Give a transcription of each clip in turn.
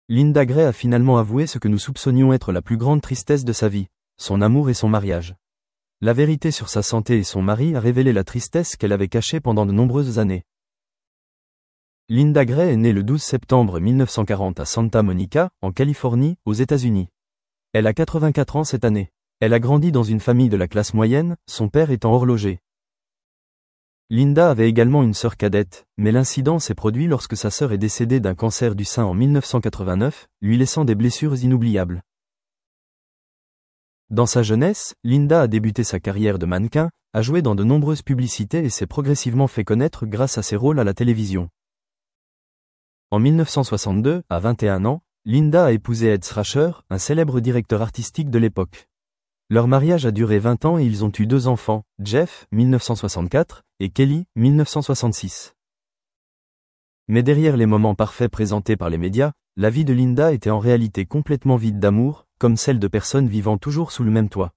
Linda Gray a finalement avoué ce que nous soupçonnions être la plus grande tristesse de sa vie, son amour et son mariage. La vérité sur sa santé et son mari a révélé la tristesse qu'elle avait cachée pendant de nombreuses années. Linda Gray est née le 12 septembre 1940 à Santa Monica, en Californie, aux États-Unis. Elle a 84 ans cette année. Elle a grandi dans une famille de la classe moyenne, son père étant horloger. Linda avait également une sœur cadette, mais l'incident s'est produit lorsque sa sœur est décédée d'un cancer du sein en 1989, lui laissant des blessures inoubliables. Dans sa jeunesse, Linda a débuté sa carrière de mannequin, a joué dans de nombreuses publicités et s'est progressivement fait connaître grâce à ses rôles à la télévision. En 1962, à 21 ans, Linda a épousé Ed Strasher, un célèbre directeur artistique de l'époque. Leur mariage a duré 20 ans et ils ont eu 2 enfants, Jeff, 1964, et Kelly, 1966. Mais derrière les moments parfaits présentés par les médias, la vie de Linda était en réalité complètement vide d'amour, comme celle de personnes vivant toujours sous le même toit.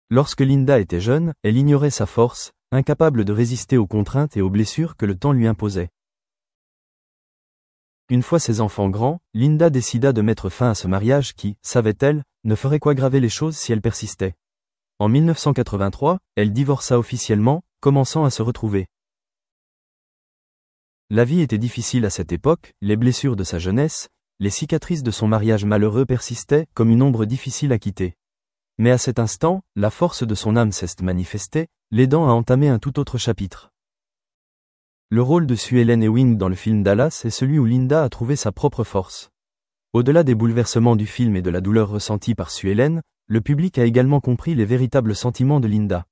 Lorsque Linda était jeune, elle ignorait sa force, incapable de résister aux contraintes et aux blessures que le temps lui imposait. Une fois ses enfants grands, Linda décida de mettre fin à ce mariage qui, savait-elle, ne ferait qu'aggraver les choses si elle persistait. En 1983, elle divorça officiellement, commençant à se retrouver. La vie était difficile à cette époque, les blessures de sa jeunesse, les cicatrices de son mariage malheureux persistaient comme une ombre difficile à quitter. Mais à cet instant, la force de son âme s'est manifestée, l'aidant à entamer un tout autre chapitre. Le rôle de Sue Ellen Ewing dans le film Dallas est celui où Linda a trouvé sa propre force. Au-delà des bouleversements du film et de la douleur ressentie par Sue Ellen, le public a également compris les véritables sentiments de Linda.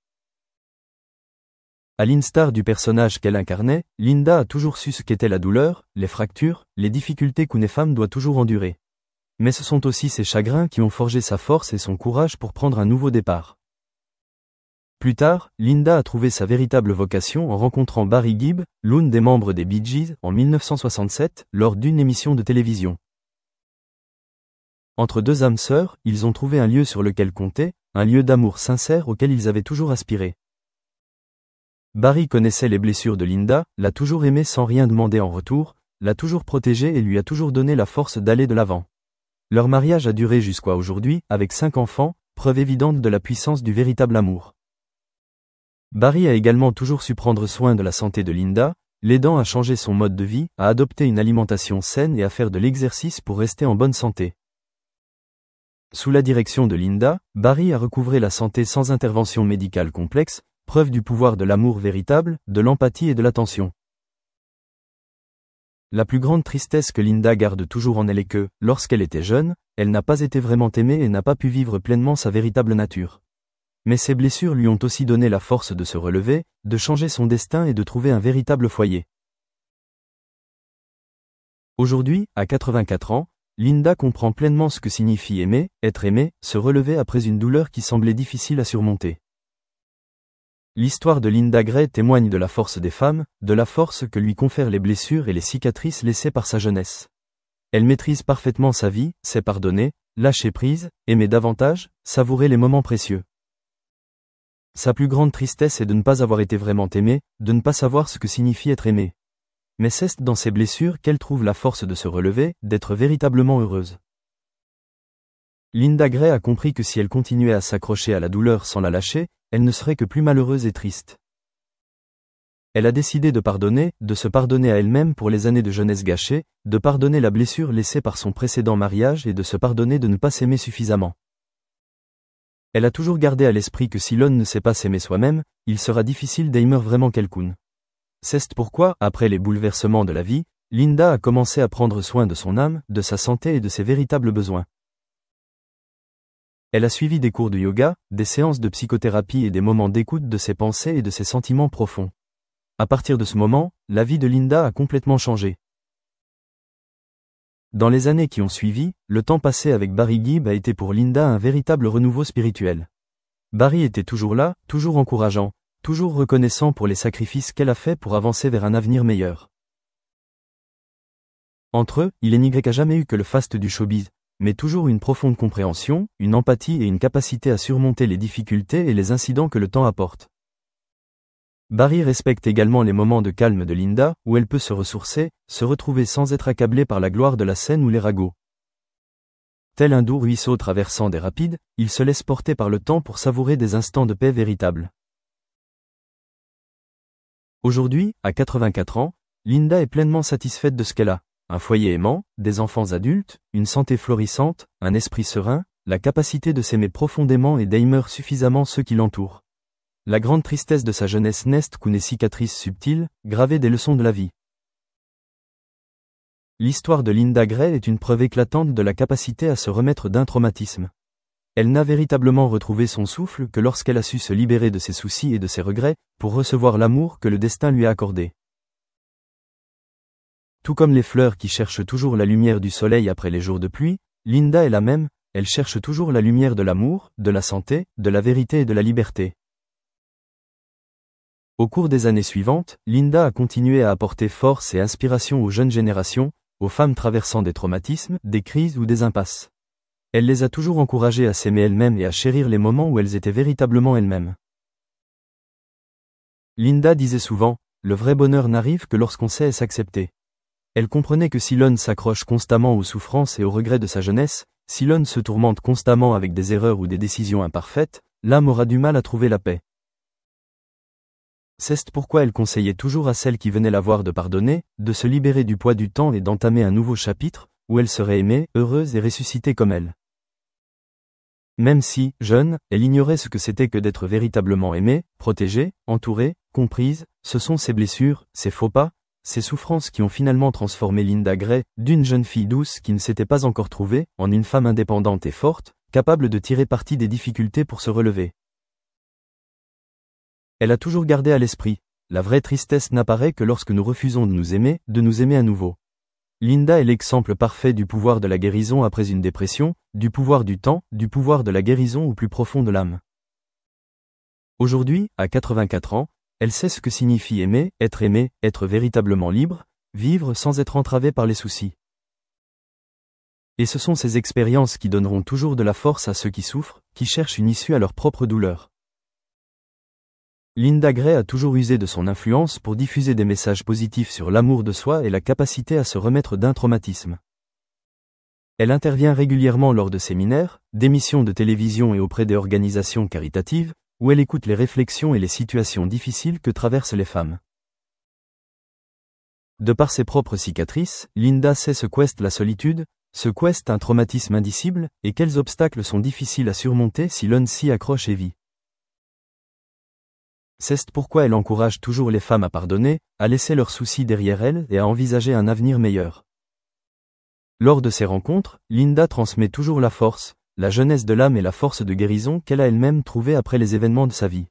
À l'instar du personnage qu'elle incarnait, Linda a toujours su ce qu'était la douleur, les fractures, les difficultés qu'une femme doit toujours endurer. Mais ce sont aussi ses chagrins qui ont forgé sa force et son courage pour prendre un nouveau départ. Plus tard, Linda a trouvé sa véritable vocation en rencontrant Barry Gibb, l'une des membres des Bee Gees, en 1967, lors d'une émission de télévision. Entre 2 âmes sœurs, ils ont trouvé un lieu sur lequel compter, un lieu d'amour sincère auquel ils avaient toujours aspiré. Barry connaissait les blessures de Linda, l'a toujours aimée sans rien demander en retour, l'a toujours protégée et lui a toujours donné la force d'aller de l'avant. Leur mariage a duré jusqu'à aujourd'hui, avec 5 enfants, preuve évidente de la puissance du véritable amour. Barry a également toujours su prendre soin de la santé de Linda, l'aidant à changer son mode de vie, à adopter une alimentation saine et à faire de l'exercice pour rester en bonne santé. Sous la direction de Linda, Barry a recouvré la santé sans intervention médicale complexe, preuve du pouvoir de l'amour véritable, de l'empathie et de l'attention. La plus grande tristesse que Linda garde toujours en elle est que, lorsqu'elle était jeune, elle n'a pas été vraiment aimée et n'a pas pu vivre pleinement sa véritable nature. Mais ses blessures lui ont aussi donné la force de se relever, de changer son destin et de trouver un véritable foyer. Aujourd'hui, à 84 ans, Linda comprend pleinement ce que signifie aimer, être aimé, se relever après une douleur qui semblait difficile à surmonter. L'histoire de Linda Gray témoigne de la force des femmes, de la force que lui confèrent les blessures et les cicatrices laissées par sa jeunesse. Elle maîtrise parfaitement sa vie, sait pardonner, lâcher prise, aimer davantage, savourer les moments précieux. Sa plus grande tristesse est de ne pas avoir été vraiment aimée, de ne pas savoir ce que signifie être aimée. Mais c'est dans ses blessures qu'elle trouve la force de se relever, d'être véritablement heureuse. Linda Gray a compris que si elle continuait à s'accrocher à la douleur sans la lâcher, elle ne serait que plus malheureuse et triste. Elle a décidé de pardonner, de se pardonner à elle-même pour les années de jeunesse gâchées, de pardonner la blessure laissée par son précédent mariage et de se pardonner de ne pas s'aimer suffisamment. Elle a toujours gardé à l'esprit que si l'on ne sait pas s'aimer soi-même, il sera difficile d'aimer vraiment quelqu'un. C'est pourquoi, après les bouleversements de la vie, Linda a commencé à prendre soin de son âme, de sa santé et de ses véritables besoins. Elle a suivi des cours de yoga, des séances de psychothérapie et des moments d'écoute de ses pensées et de ses sentiments profonds. À partir de ce moment, la vie de Linda a complètement changé. Dans les années qui ont suivi, le temps passé avec Barry Gibb a été pour Linda un véritable renouveau spirituel. Barry était toujours là, toujours encourageant, toujours reconnaissant pour les sacrifices qu'elle a faits pour avancer vers un avenir meilleur. Entre eux, il n'y a jamais eu que le faste du showbiz, mais toujours une profonde compréhension, une empathie et une capacité à surmonter les difficultés et les incidents que le temps apporte. Barry respecte également les moments de calme de Linda, où elle peut se ressourcer, se retrouver sans être accablée par la gloire de la scène ou les ragots. Tel un doux ruisseau traversant des rapides, il se laisse porter par le temps pour savourer des instants de paix véritables. Aujourd'hui, à 84 ans, Linda est pleinement satisfaite de ce qu'elle a. Un foyer aimant, des enfants adultes, une santé florissante, un esprit serein, la capacité de s'aimer profondément et d'aimer suffisamment ceux qui l'entourent. La grande tristesse de sa jeunesse n'est qu'une cicatrice subtile, gravée des leçons de la vie. L'histoire de Linda Gray est une preuve éclatante de la capacité à se remettre d'un traumatisme. Elle n'a véritablement retrouvé son souffle que lorsqu'elle a su se libérer de ses soucis et de ses regrets, pour recevoir l'amour que le destin lui a accordé. Tout comme les fleurs qui cherchent toujours la lumière du soleil après les jours de pluie, Linda est la même, elle cherche toujours la lumière de l'amour, de la santé, de la vérité et de la liberté. Au cours des années suivantes, Linda a continué à apporter force et inspiration aux jeunes générations, aux femmes traversant des traumatismes, des crises ou des impasses. Elle les a toujours encouragées à s'aimer elles-mêmes et à chérir les moments où elles étaient véritablement elles-mêmes. Linda disait souvent, « Le vrai bonheur n'arrive que lorsqu'on sait s'accepter ». Elle comprenait que si l'homme s'accroche constamment aux souffrances et aux regrets de sa jeunesse, si l'homme se tourmente constamment avec des erreurs ou des décisions imparfaites, l'âme aura du mal à trouver la paix. C'est pourquoi elle conseillait toujours à celles qui venaient la voir de pardonner, de se libérer du poids du temps et d'entamer un nouveau chapitre, où elle serait aimée, heureuse et ressuscitée comme elle. Même si, jeune, elle ignorait ce que c'était que d'être véritablement aimée, protégée, entourée, comprise, ce sont ces blessures, ces faux pas, ces souffrances qui ont finalement transformé Linda Gray, d'une jeune fille douce qui ne s'était pas encore trouvée, en une femme indépendante et forte, capable de tirer parti des difficultés pour se relever. Elle a toujours gardé à l'esprit, la vraie tristesse n'apparaît que lorsque nous refusons de nous aimer à nouveau. Linda est l'exemple parfait du pouvoir de la guérison après une dépression, du pouvoir du temps, du pouvoir de la guérison au plus profond de l'âme. Aujourd'hui, à 84 ans, elle sait ce que signifie aimer, être véritablement libre, vivre sans être entravé par les soucis. Et ce sont ces expériences qui donneront toujours de la force à ceux qui souffrent, qui cherchent une issue à leur propre douleur. Linda Gray a toujours usé de son influence pour diffuser des messages positifs sur l'amour de soi et la capacité à se remettre d'un traumatisme. Elle intervient régulièrement lors de séminaires, d'émissions de télévision et auprès des organisations caritatives, où elle écoute les réflexions et les situations difficiles que traversent les femmes. De par ses propres cicatrices, Linda sait ce qu'est la solitude, ce qu'est un traumatisme indicible, et quels obstacles sont difficiles à surmonter si l'on s'y accroche et vit. C'est pourquoi elle encourage toujours les femmes à pardonner, à laisser leurs soucis derrière elles et à envisager un avenir meilleur. Lors de ces rencontres, Linda transmet toujours la force, la jeunesse de l'âme et la force de guérison qu'elle a elle-même trouvée après les événements de sa vie.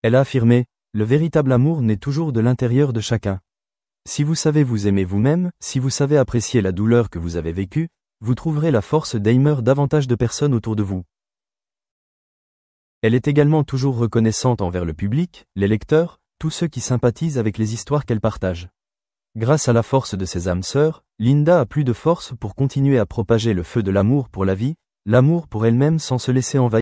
Elle a affirmé, « Le véritable amour naît toujours de l'intérieur de chacun. Si vous savez vous aimer vous-même, si vous savez apprécier la douleur que vous avez vécue, vous trouverez la force d'aimer davantage de personnes autour de vous. » Elle est également toujours reconnaissante envers le public, les lecteurs, tous ceux qui sympathisent avec les histoires qu'elle partage. Grâce à la force de ses âmes sœurs, Linda a plus de force pour continuer à propager le feu de l'amour pour la vie, l'amour pour elle-même sans se laisser envahir.